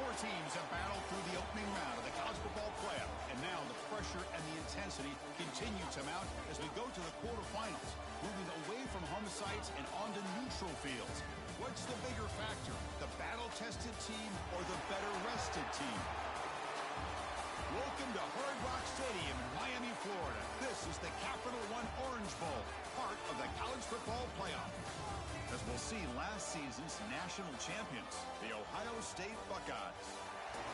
Four teams have battled through the opening round of the college football playoff, and now the pressure and the intensity continue to mount as we go to the quarterfinals, moving away from home sites and onto neutral fields. What's the bigger factor, the battle-tested team or the better-rested team? Welcome to Hard Rock Stadium in Miami, Florida. This is the Capital One Orange Bowl, part of the college football playoff. As we'll see last season's national champions, the Ohio State Buckeyes,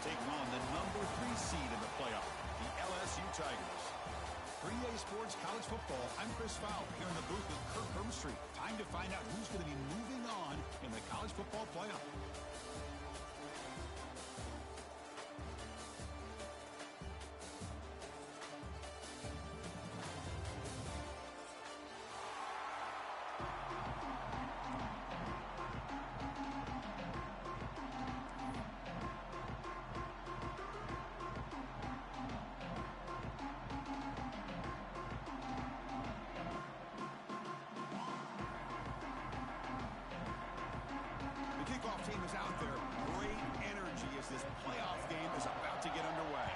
taking on the number 3 seed in the playoff, the LSU Tigers. For EA Sports College Football, I'm Chris Fowler here in the booth with Kirk Herbstreit. Time to find out who's going to be moving on in the college football playoff. Team is out there. Great energy as this playoff game is about to get underway.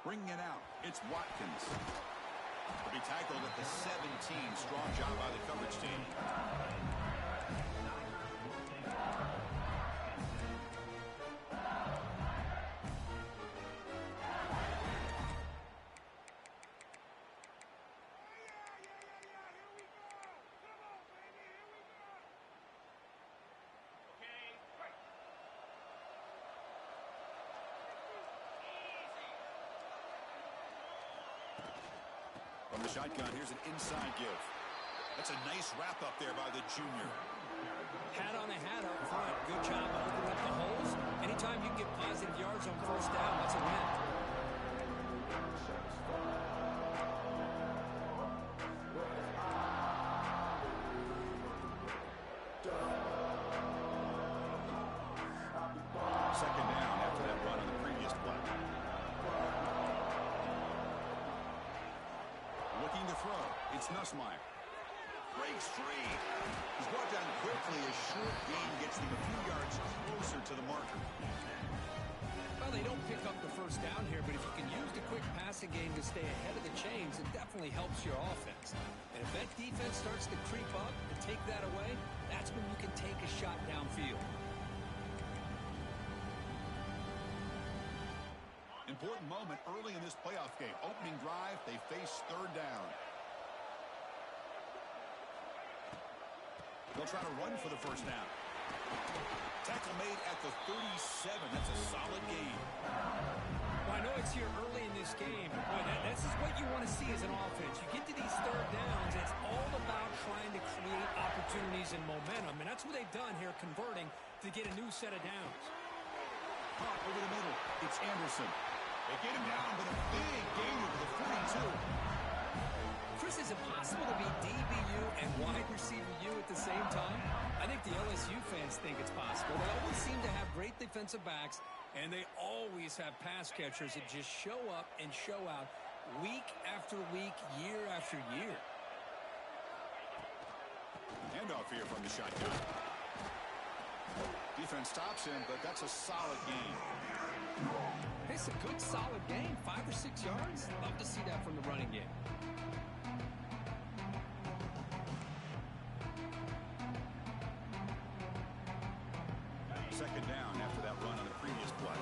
Bringing it out, it's Watkins. He'll be tackled at the 17. Strong job by the coverage team. From the shotgun, here's an inside give. That's a nice wrap up there by the junior. Hat on a hat up front. Good job opening up the holes. Anytime you can get positive yards on first down, that's a win. Second down after that run on the previous play. Looking to throw. It's Nussmeier. Breaks free. He's brought down quickly. A short gain gets them a few yards closer to the marker. Well, they don't pick up the first down here, but if you can use the quick passing game to stay ahead of the chains, it definitely helps your offense. And if that defense starts to creep up and take that away, that's when you can take a shot downfield. Important moment early in this playoff game. Opening drive, they face third down. They'll try to run for the first down. Tackle made at the 37. That's a solid gain. Well, I know it's here early in this game, but boy, this is what you want to see as an offense. You get to these third downs, it's all about trying to create opportunities and momentum, and that's what they've done here, converting to get a new set of downs. Pop over the middle. It's Anderson. They get him down with a big gain over the 42. Chris, is it possible to be DBU and wide receiver U at the same time? I think the LSU fans think it's possible. They always seem to have great defensive backs, and they always have pass catchers that just show up and show out week after week, year after year. Handoff here from the shotgun. Defense stops him, but that's a solid gain. It's a good, solid game. 5 or 6 yards. Love to see that from the running game. Second down after that run on the previous play.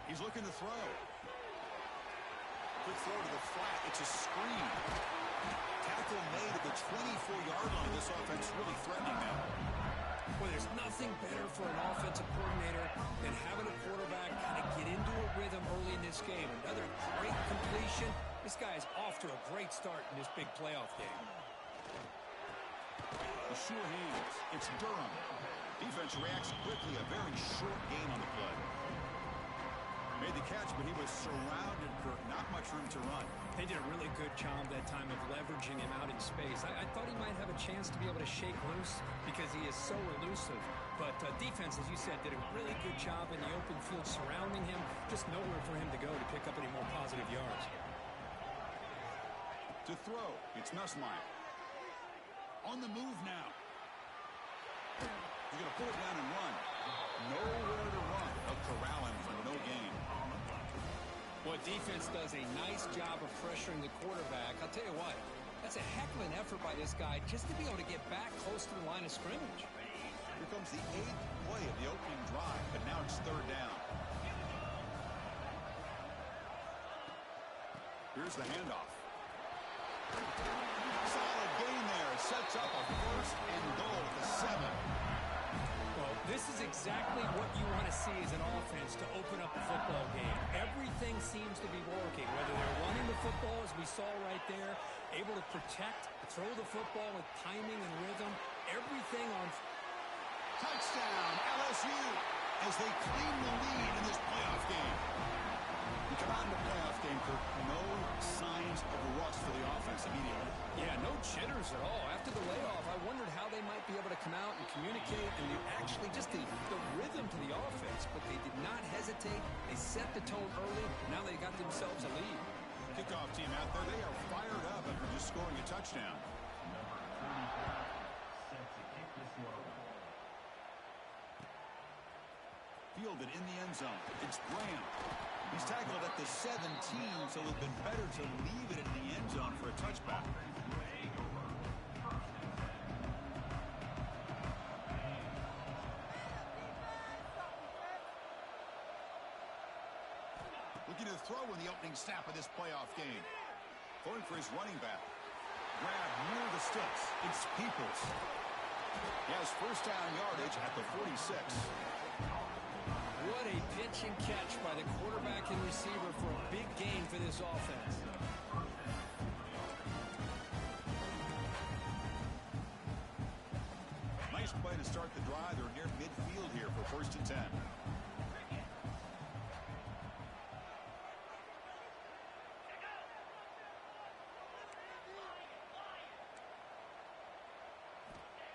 He's looking to throw. Quick throw to the flat. It's a screen. Tackle made at the 24-yard line. This offense really threatening now. Well, there's nothing better for an offensive coordinator than having a quarterback kind of get into a rhythm early in this game. Another great completion. This guy is off to a great start in this big playoff game. The sure hands. It's Durham. Defense reacts quickly. A very short gain on the play. Made the catch, but he was surrounded, Kirk. Not much room to run. They did a really good job that time of leveraging him out in space. I thought he might have a chance to be able to shake loose because he is so elusive. But defense, as you said, did a really good job in the open field surrounding him. Just nowhere for him to go to pick up any more positive yards. To throw, it's Nussmeier. On the move now. He's going to pull it down and run. Nowhere to run. They'll corral him for no gain. Well, defense does a nice job of pressuring the quarterback. I'll tell you what, that's a heck of an effort by this guy just to be able to get back close to the line of scrimmage. Here comes the 8th play of the opening drive, but now it's 3rd down. Here's the handoff. Solid gain there. Sets up a 1st and goal at the 7. Well, this is exactly what you want to see as an offense to open up a football game. Everything seems to be working, whether they're running the football, as we saw right there, able to protect, throw the football with timing and rhythm, everything on. Touchdown, LSU, as they claim the lead in this playoff game. You come out in the playoff game, Kirk, no signs of rust for the offense immediately. Yeah, no jitters at all. After the layoff, I wondered how they might be able to come out and communicate and actually just the rhythm to the offense, but they did not hesitate. They set the tone early. Now they got themselves a lead. Kickoff team out there, they are fired up after just scoring a touchdown. Fielded in the end zone. It's Graham. He's tackled at the 17, so it would have been better to leave it in the end zone for a touchback. Looking to throw in the opening snap of this playoff game. Throwing for his running back. Grab near the sticks. It's Peoples. He has 1st down yardage at the 46. What a pitch and catch by the quarterback and receiver for a big gain for this offense. Nice play to start the drive. They're near midfield here for 1st and 10.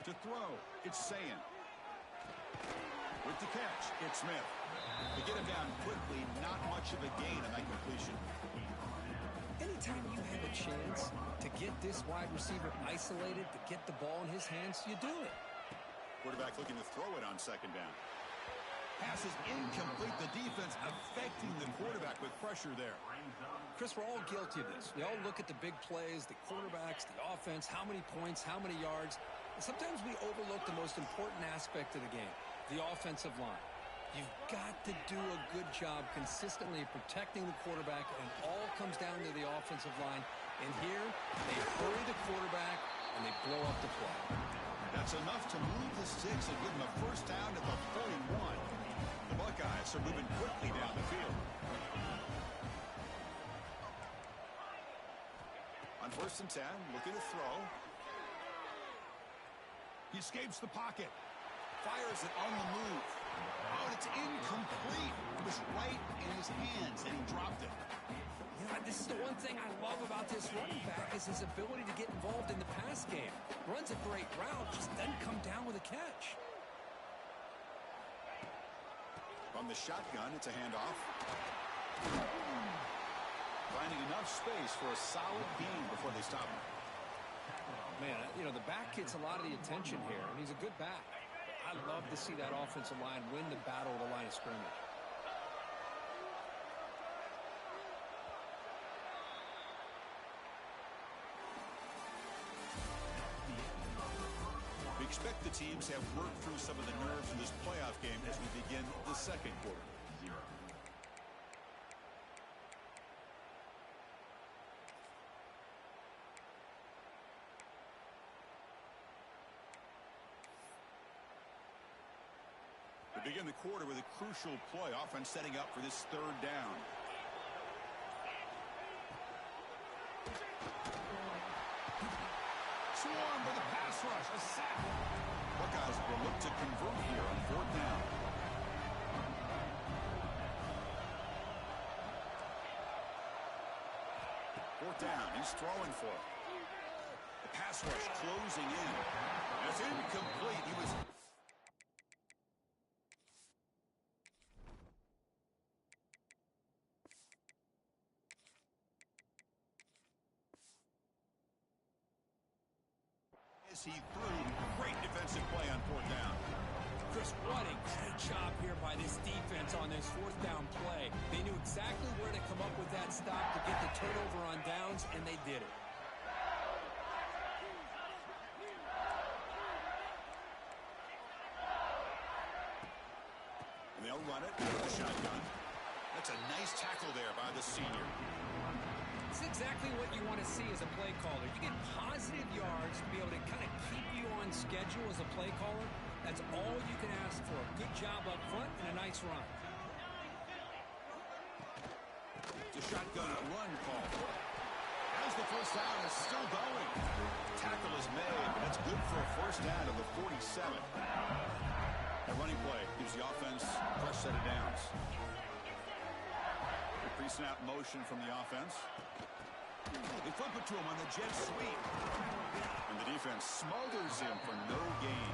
To throw, it's Sayan. With the catch, it's Smith. To get him down quickly, not much of a gain on that completion. Anytime you have a chance to get this wide receiver isolated, to get the ball in his hands, you do it. Quarterback looking to throw it on 2nd down. Pass is incomplete. The defense affecting the quarterback with pressure there. Chris, we're all guilty of this. We all look at the big plays, the quarterbacks, the offense, how many points, how many yards. And sometimes we overlook the most important aspect of the game, the offensive line. You've got to do a good job consistently protecting the quarterback, and it all comes down to the offensive line. And here, they hurry the quarterback, and they blow up the play. That's enough to move the sticks and give them a 1st down at the 41. The Buckeyes are moving quickly down the field. On 1st and 10, looking to throw. He escapes the pocket. Fires it on the move. Oh, and it's incomplete. It was right in his hands, and he dropped it. Yeah, this is the one thing I love about this running back is his ability to get involved in the pass game. Runs a great route, just doesn't come down with a catch. From the shotgun, it's a handoff. Finding enough space for a solid gain before they stop him. Man, you know, the back gets a lot of the attention here, and he's a good back. I love to see that offensive line win the battle of the line of scrimmage. We expect the teams to have worked through some of the nerves in this playoff game as we begin the 2nd quarter. We begin the quarter with a crucial play. Offense setting up for this 3rd down. Swarm with a pass rush, a sack. Buckeyes will look to convert here on 4th down. Fourth down, he's throwing for it. The pass rush closing in. And he threw. Great defensive play on fourth down. Chris, what a great job here by this defense on this fourth down play. They knew exactly where to come up with that stop to get the turnover on downs, and they did it. And they'll run it with a shotgun. That's a nice tackle there by the senior. It's exactly what you want to see as a play caller. You get positive yards to be able to kind of keep you on schedule as a play caller. That's all you can ask for. Good job up front and a nice run. It's a shotgun run call. As the first down is still going. Tackle is made, but that's good for a first down to the 47. A running play gives the offense a fresh set of downs. A pre-snap motion from the offense. They flip it to him on the jet sweep. And the defense smothers him for no gain.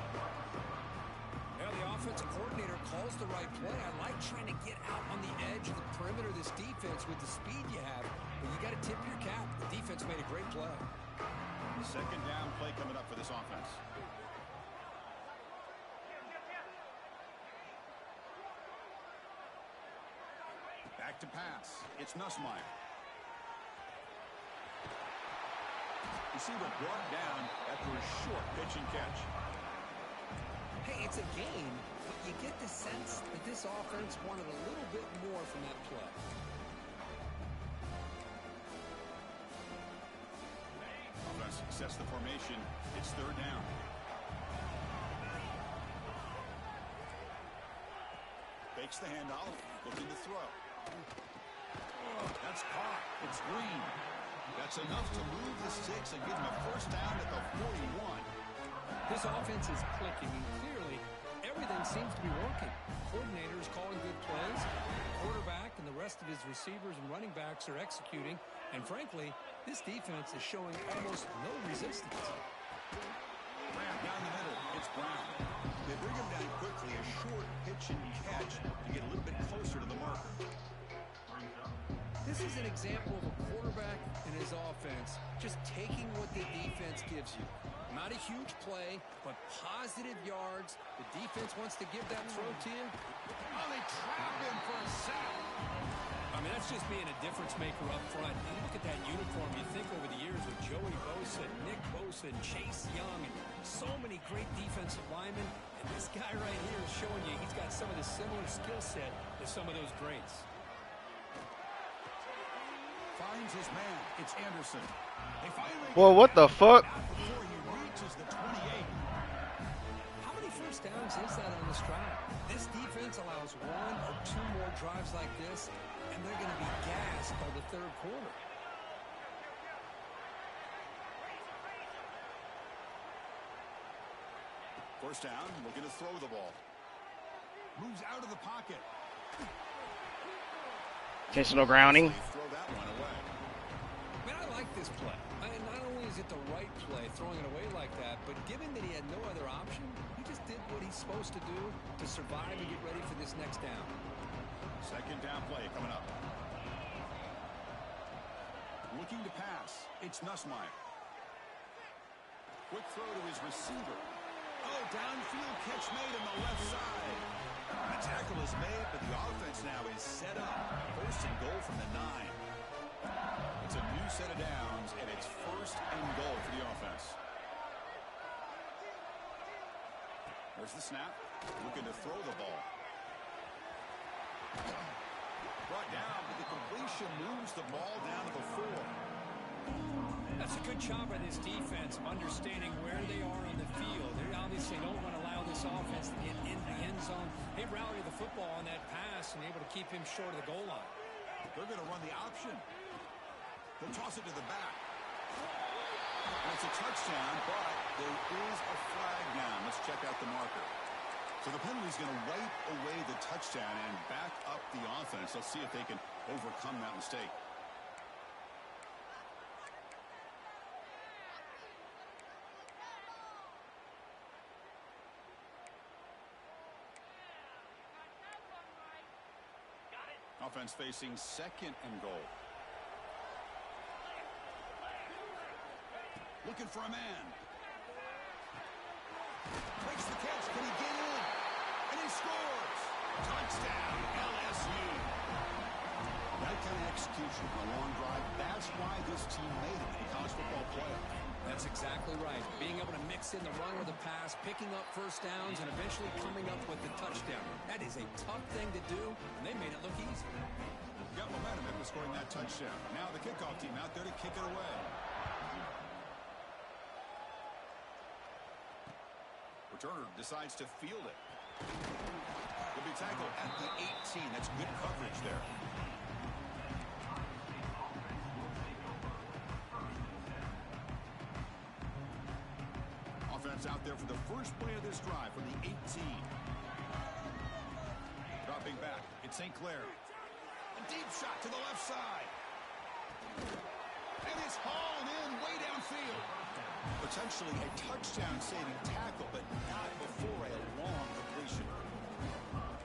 Well, the offensive coordinator calls the right play. I like trying to get out on the edge of the perimeter of this defense with the speed you have. But you got to tip your cap. The defense made a great play. Second down play coming up for this offense. Back to pass. It's Nussmeier. Receiver brought down after a short pitch and catch. Hey, it's a game, but you get the sense that this offense wanted a little bit more from that play. Offense sets the formation. It's third down. Fakes the handoff, looking to throw. Oh, that's caught. It's Green. That's enough to move the sticks and give him a first down at the 41. This offense is clicking, and clearly everything seems to be working. Coordinator is calling good plays. The quarterback and the rest of his receivers and running backs are executing. And frankly, this defense is showing almost no resistance. Down the middle, it's Brown. They bring him down quickly, a short pitch and catch to get a little bit closer to the marker. This is an example of a quarterback and his offense just taking what the defense gives you. Not a huge play, but positive yards. The defense wants to give that throw to you. Oh, they trap him for a sack. I mean, that's just being a difference maker up front. And look at that uniform. You think over the years with Joey Bosa, Nick Bosa, and Chase Young, and so many great defensive linemen. And this guy right here is showing you he's got some of the similar skill set to some of those greats. Finds his man. It's Anderson. They finally Well, what the fuck? before he reaches the 28. How many first downs is that on this drive? This defense allows one or two more drives like this, and they're going to be gassed by the third quarter. First down, looking to throw the ball. Moves out of the pocket. Intentional grounding. Throw that one away. Man, I like this play. Not only is it the right play, throwing it away like that, but given that he had no other option, he just did what he's supposed to do to survive and get ready for this next down. Second down play coming up. Looking to pass. It's Nussmeier. Quick throw to his receiver. Oh, downfield catch made on the left side. The tackle is made, but the offense now is set up. First and goal from the 9. It's a new set of downs, and it's first and goal for the offense. There's the snap. Looking to throw the ball. Brought down, but the completion moves the ball down to the 4. That's a good job by this defense of understanding where they are on the field. They obviously don't want to allow this offense to get into the end zone. They rallied the football on that pass and able to keep him short of the goal line. They're going to run the option. They'll toss it to the back. And it's a touchdown, but there is a flag down. Let's check out the marker. So the penalty is going to wipe away the touchdown and back up the offense. Let's see if they can overcome that mistake. Offense facing second and goal. Looking for a man. scores! Touchdown, LSU. That kind of execution on a long drive, that's why this team made it in the college football playoff. That's exactly right. Being able to mix in the run with the pass, picking up first downs, and eventually coming up with the touchdown. That is a tough thing to do, and they made it look easy. Got momentum after scoring that touchdown. Now the kickoff team out there to kick it away. Returner decides to field it. Will be tackled at the 18. That's good coverage there. Offense out there for the first play of this drive from the 18. Dropping back, it's St. Clair. A deep shot to the left side. And it's hauled in way downfield. Potentially a touchdown-saving tackle, but not before a long completion.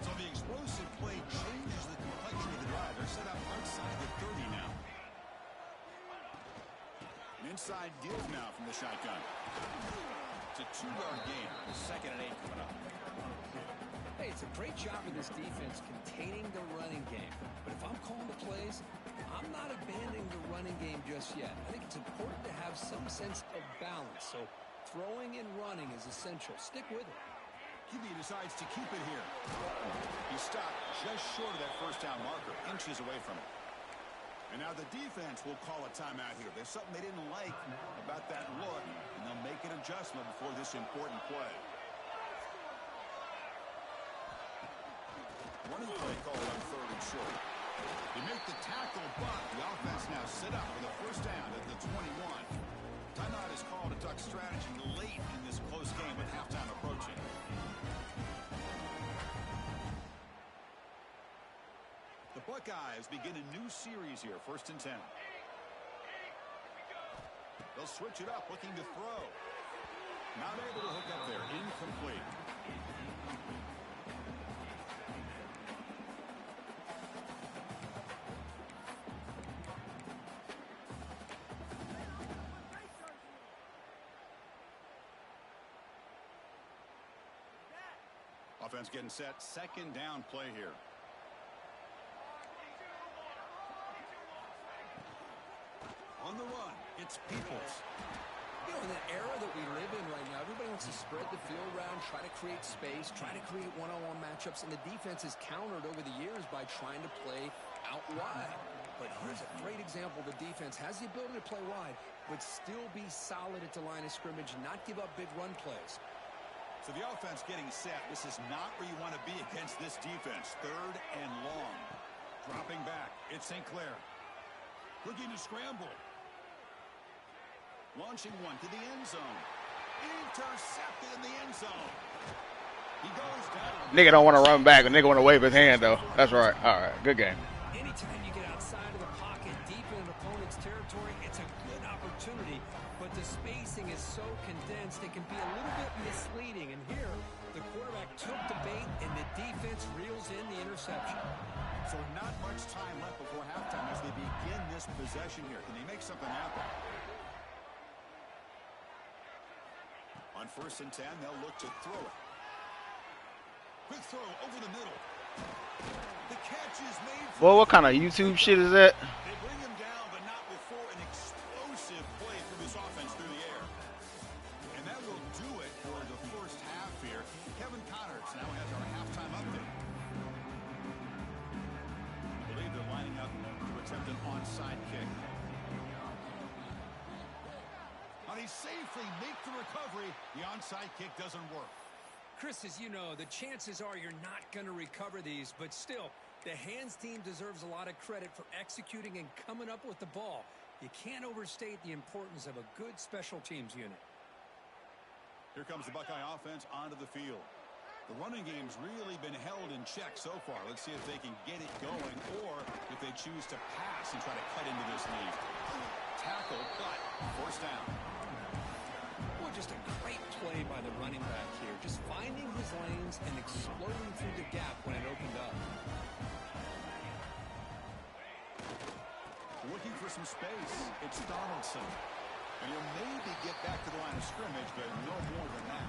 So the explosive play changes the complexion of the drive. They're set up outside the 30 now. An inside give now from the shotgun. It's a 2-yard gain. 2nd and 8 coming up. Hey, it's a great job of this defense containing the running game. But if I'm calling the plays, I'm not abandoning the running game just yet. I think it's important to have some sense of balance. So throwing and running is essential. Stick with it. QB decides to keep it here. He stopped just short of that first down marker, inches away from it. And now the defense will call a timeout here. There's something they didn't like about that look, and they'll make an adjustment before this important play. Running play called on 3rd and short. They make the tackle, but the offense now sit up with a first down at the 21. Timeout is called to duck strategy late in this close game with halftime approaching. The Buckeyes begin a new series here, 1st and 10. They'll switch it up, looking to throw. Not able to hook up there, incomplete. Offense getting set, 2nd down play here. On the run, it's Peoples. You know, in the era that we live in right now, everybody wants to spread the field around, try to create space, try to create one-on-one matchups, and the defense is countered over the years by trying to play out wide. But here's a great example. The defense has the ability to play wide, but still be solid at the line of scrimmage, not give up big run plays. So the offense getting set. This is not where you want to be against this defense. 3rd and long. Dropping back, it's St. Clair. Looking to scramble. Launching one to the end zone. Intercepted in the end zone. He goes down. Nigga don't want to run back. A nigga want to wave his hand, though. That's right. All right. Good game. Anytime you get outside of the pocket, deep in an opponent's territory, it's a good opportunity. But the spacing is so condensed, it can be a little bit misleading. And here, the quarterback took the bait, and the defense reels in the interception. So not much time left before halftime as they begin this possession here. Can they make something happen? On 1st and 10, they'll look to throw it. Quick throw over the middle. The catch is made. Well, what kind of YouTube shit is that? They bring him down, but not before an explosive play through this offense through the air. And that will do it for the first half here. Kevin Connors now has our halftime update. I believe they're lining up to attempt an onside kick. How he safely make the recovery. The onside kick doesn't work. Chris, as you know, the chances are you're not going to recover these, but still, the hands team deserves a lot of credit for executing and coming up with the ball. You can't overstate the importance of a good special teams unit. Here comes the Buckeye offense onto the field. The running game's really been held in check so far. Let's see if they can get it going or if they choose to pass and try to cut into this lead. Tackle, but first down. Well, just a great play by the running back here. Just finding his lanes and exploding through the gap when it opened up. Looking for some space. It's Donaldson. And he'll maybe get back to the line of scrimmage, but no more than that.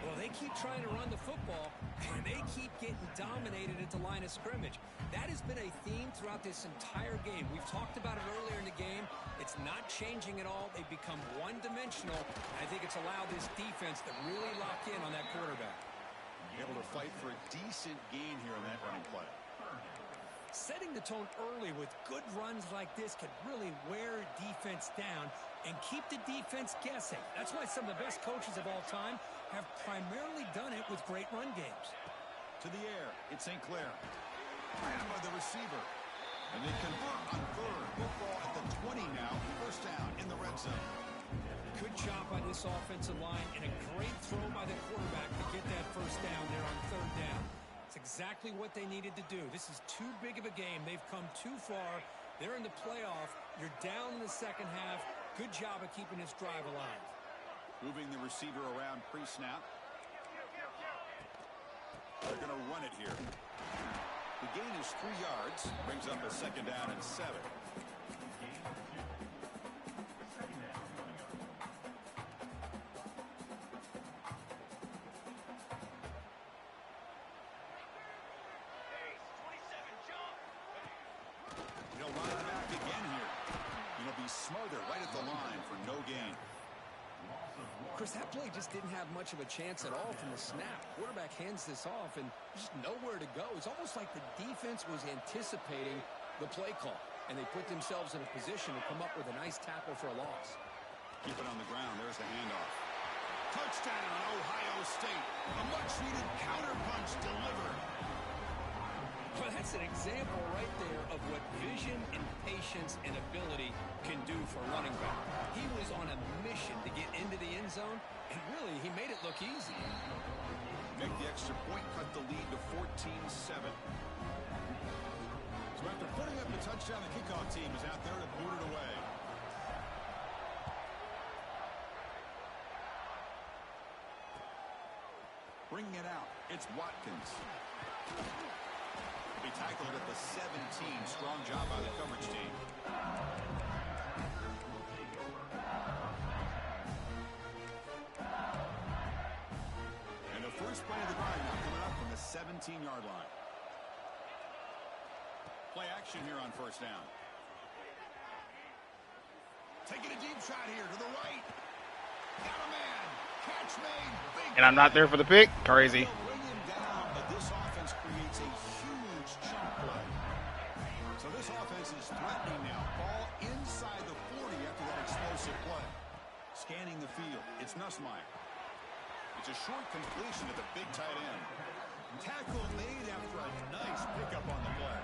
Well, they keep trying to run the football, and they keep getting dominated at the line of scrimmage. That has been a theme throughout this entire game. We've talked about it earlier in the game. It's not changing at all. They've become one-dimensional. I think it's allowed this defense to really lock in on that quarterback. Able to fight for a decent gain here on that running play. Setting the tone early with good runs like this can really wear defense down and keep the defense guessing. That's why some of the best coaches of all time have primarily done it with great run games. To the air, it's St. Clair. Ran by the receiver. And they convert on third. Football at the 20 now. First down in the red zone. Good job by this offensive line and a great throw by the quarterback to get that first down there on third down. It's exactly what they needed to do. This is too big of a game. They've come too far. They're in the playoff. You're down in the second half. Good job of keeping this drive alive. Moving the receiver around pre-snap. They're going to run it here. The gain is 3 yards. Brings up a second down and 7. He'll run it back again here. He'll be smothered right at the line for no gain. Chris, that play just didn't have much of a chance at all from the snap. Quarterback hands this off and just nowhere to go. It's almost like the defense was anticipating the play call, and they put themselves in a position to come up with a nice tackle for a loss. Keep it on the ground. There's the handoff. Touchdown, Ohio State. A much-needed counterpunch delivered. Well, that's an example right there of what vision and patience and ability can do for a running back. He was on a mission to get into the end zone, and really, he made it look easy. Make the extra point, cut the lead to 14-7. So after putting up a touchdown, the kickoff team is out there to boot it away. Bringing it out, it's Watkins. He tackled at the 17. Strong job by the coverage team. And the first play of the drive now coming up from the 17-yard line. Play action here on first down. Taking a deep shot here to the right. Got a man. Catch made. Big And I'm not there for the pick. Crazy. bring him down, but this offense creates a huge chunk play. So this offense is threatening now. Ball inside the 40 after that explosive play. Scanning the field. It's Nussmeier. It's a short completion to the big tight end. Tackle made after a nice pickup on the play.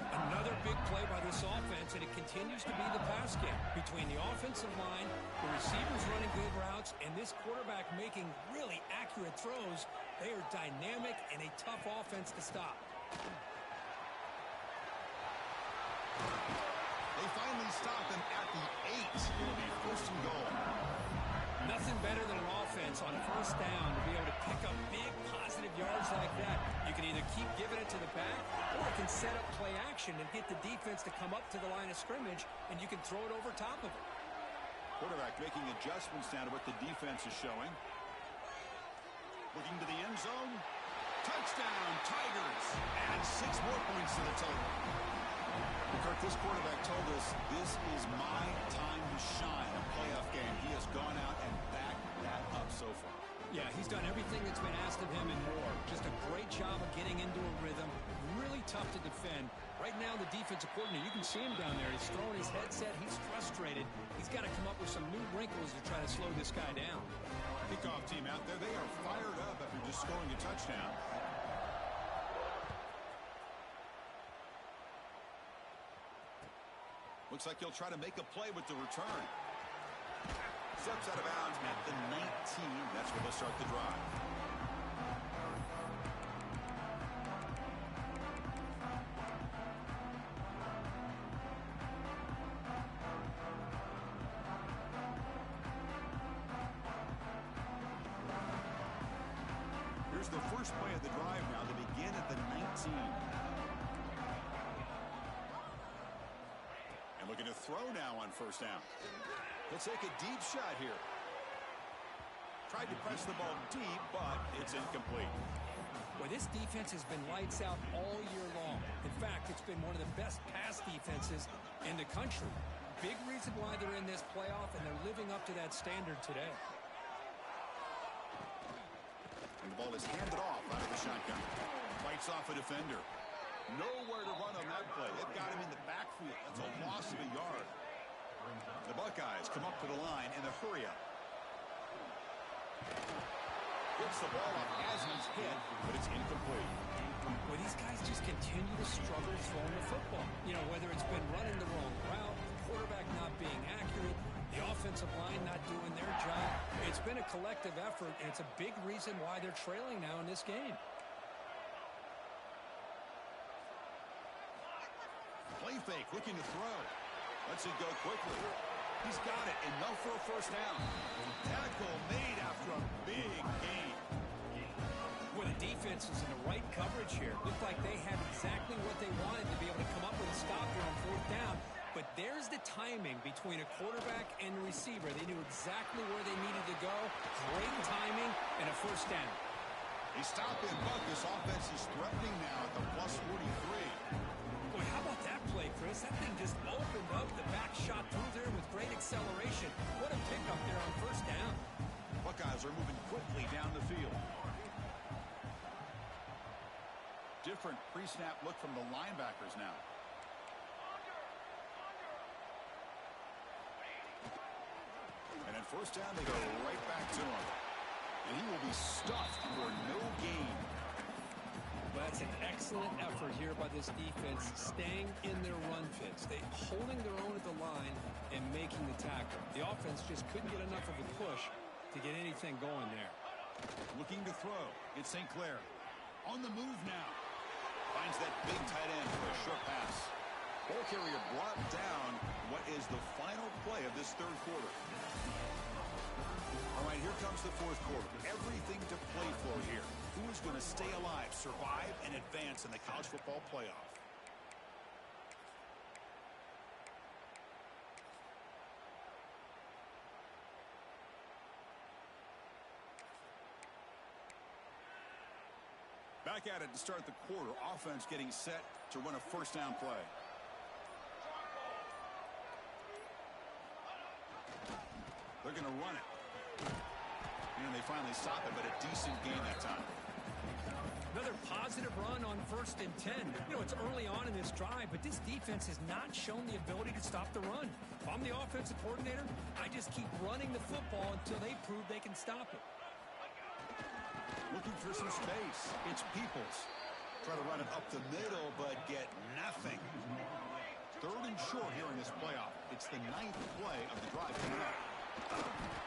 Another big play by this offense, and it continues to be the pass game between the offensive line, the receivers running good routes, and this quarterback making really accurate throws. They are dynamic and a tough offense to stop. They finally stop him at the 8. It'll be first and goal. Nothing better than an offense on first down to be able to pick up big positive yards like that. You can either keep giving it to the back, or it can set up play action and get the defense to come up to the line of scrimmage, and you can throw it over top of it. Quarterback making adjustments now to what the defense is showing. Looking to the end zone. Touchdown, Tigers. And 6 more points to the total. Kirk, this quarterback told us this is my time to shine. A playoff game. He has gone out and backed that up so far. Yeah, he's done everything that's been asked of him and more. Just a great job of getting into a rhythm. Really tough to defend. Right now, the defensive coordinator, you can see him down there. He's throwing his headset. He's frustrated. He's got to come up with some new wrinkles to try to slow this guy down. Kickoff team out there. They are fired up after just scoring a touchdown. Looks like he'll try to make a play with the return. Steps out of bounds at the 19. That's where they'll start the drive. Here's the first play of the drive now. They begin at the 19. And looking to throw now on first down. He'll take a deep shot here. tried to press the ball deep, but it's incomplete. Well, this defense has been lights out all year long. In fact, it's been one of the best pass defenses in the country. Big reason why they're in this playoff, and they're living up to that standard today. And the ball is handed off out of the shotgun. Fights off a defender. Nowhere to run on that play. They've got him in the backfield. That's a loss of a yard. The Buckeyes come up to the line in a hurry-up. Gets the ball off as he's hit, but it's incomplete. Well, these guys just continue to struggle throwing the football. You know, whether it's been running the wrong route, the quarterback not being accurate, the offensive line not doing their job. It's been a collective effort, and it's a big reason why they're trailing now in this game. Play fake, looking to throw. Lets it go quickly. He's got it. Enough for a first down. Tackle made after a big gain. Well, the defense is in the right coverage here. Looked like they had exactly what they wanted to be able to come up with a stop here on fourth down. But there's the timing between a quarterback and a receiver. They knew exactly where they needed to go. Great timing and a first down. They stop in, but this offense is threatening now at the plus 43. Boy, how about that play, Chris? That thing just opened up. The back shot through there with great acceleration. What a pickup there on first down. Buckeyes are moving quickly down the field. Different pre-snap look from the linebackers now. And at first down, they go right back to him. And he will be stuffed for no gain. Well, that's an excellent effort here by this defense, staying in their run fits. They holding their own at the line and making the tackle. The offense just couldn't get enough of a push to get anything going there. Looking to throw. It's St. Clair. On the move now. Finds that big tight end for a short pass. Ball carrier brought down. What is the final play of this third quarter? All right, here comes the fourth quarter. Everything to play for here. Who is going to stay alive, survive, and advance in the college football playoff? Back at it to start the quarter. Offense getting set to run a first down play. They're going to run it. And they finally stop it, but a decent gain that time. Another positive run on 1st and 10. You know, it's early on in this drive, but this defense has not shown the ability to stop the run. If I'm the offensive coordinator, I just keep running the football until they prove they can stop it. Looking for some space. It's Peoples. Try to run it up the middle, but get nothing. Third and short here in this playoff. It's the 9th play of the drive coming up.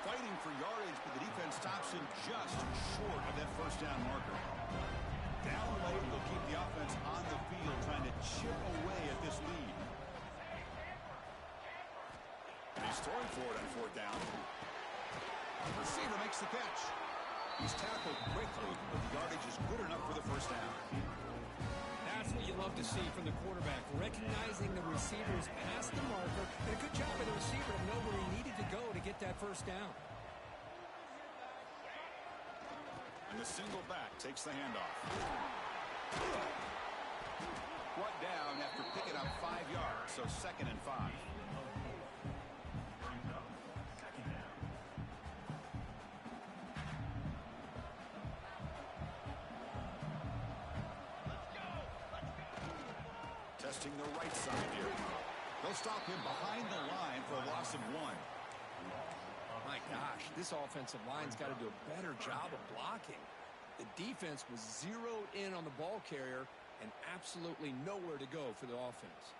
Fighting for yardage, but the defense stops him just short of that first down marker. Down late, they'll keep the offense on the field, trying to chip away at this lead. And he's throwing for it on fourth down. The receiver makes the catch. He's tackled quickly, but the yardage is good enough for the first down. That's what you love to see from the quarterback, recognizing the receivers past the marker. And a good job by the receiver to know where he needed to go to get that first down. And the single back takes the handoff. Brought down after picking up 5 yards, so 2nd and 5. Testing the right side here. They'll stop him behind the line for a loss of 1. My gosh, this offensive line's got to do a better job of blocking. The defense was zeroed in on the ball carrier and absolutely nowhere to go for the offense.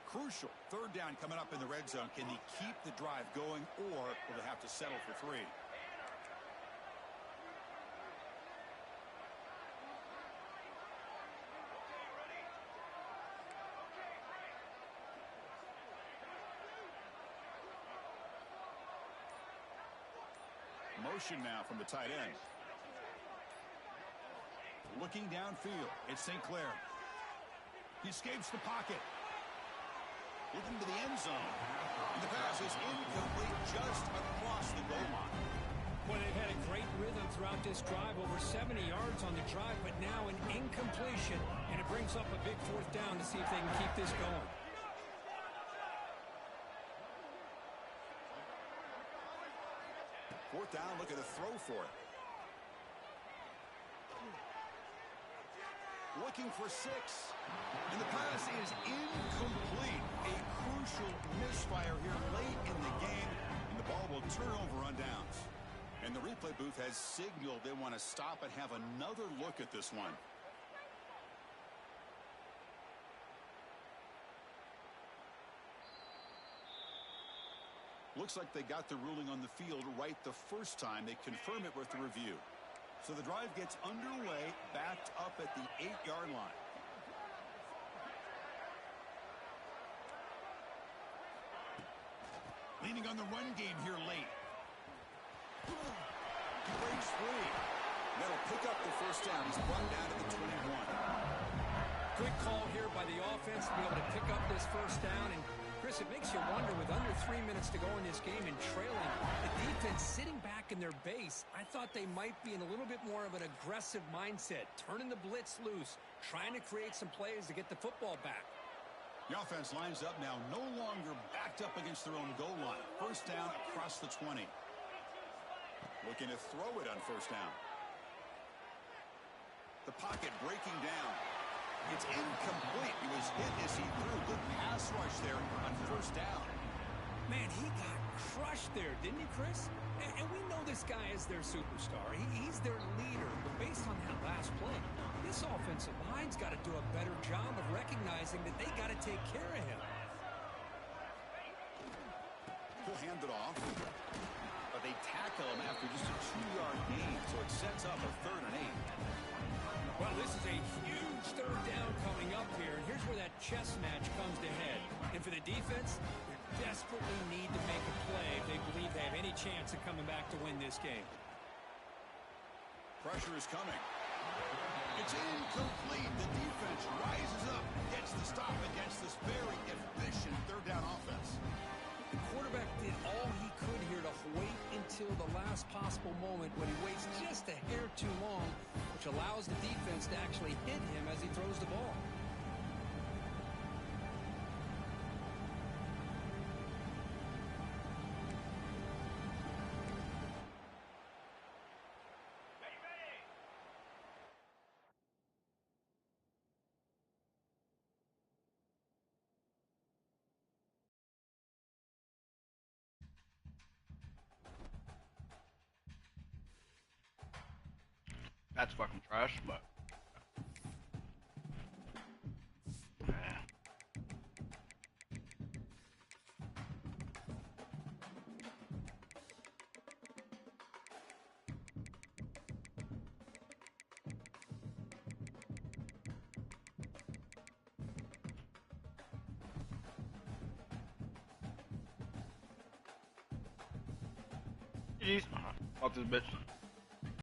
Crucial. Third down coming up in the red zone. Can he keep the drive going, or will they have to settle for 3? Motion now from the tight end. Looking downfield, it's St. Clair. He escapes the pocket. Looking to the end zone. And the pass is incomplete just across the goal line. Well, they've had a great throughout this drive, over 70 yards on the drive, but now an incompletion, and it brings up a big fourth down to see if they can keep this going. Fourth down, looking to throw for it. Looking for 6. And the pass is incomplete. A crucial misfire here late in the game. And the ball will turn over on downs. And the replay booth has signaled they want to stop and have another look at this one. Looks like they got the ruling on the field right the first time. They confirm it with the review. So the drive gets underway, backed up at the 8-yard line. Leaning on the run game here late. He breaks free. That'll pick up the first down. He's brought down to the 21. Good call here by the offense to be able to pick up this first down. And Chris, it makes you wonder, with under 3 minutes to go in this game and trailing, the defense sitting back in their base, I thought they might be in a little bit more of an aggressive mindset, turning the blitz loose, trying to create some plays to get the football back. The offense lines up now, no longer backed up against their own goal line. First down across the 20. Looking to throw it on first down. The pocket breaking down. It's incomplete. He was hit as he threw. Good pass rush there on first down. Man, he got crushed there, didn't he, Chris? And we know this guy is their superstar. He's their leader. But based on that last play, this offensive line's got to do a better job of recognizing that they got to take care of him. He'll hand it off. But they tackle him after just a 2-yard gain, so it sets up a 3rd and 8. Well, this is a huge third down coming up here. And here's where that chess match comes to head. And for the defense, they desperately need to make a play if they believe they have any chance of coming back to win this game. Pressure is coming. It's incomplete. The defense rises up, gets the stop against this very efficient third down offense. The quarterback did all he could here to wait until the last possible moment, when he waits just a hair too long, which allows the defense to actually hit him as he throws the ball. That's fucking trash, but. Jeez. Fuck this bitch.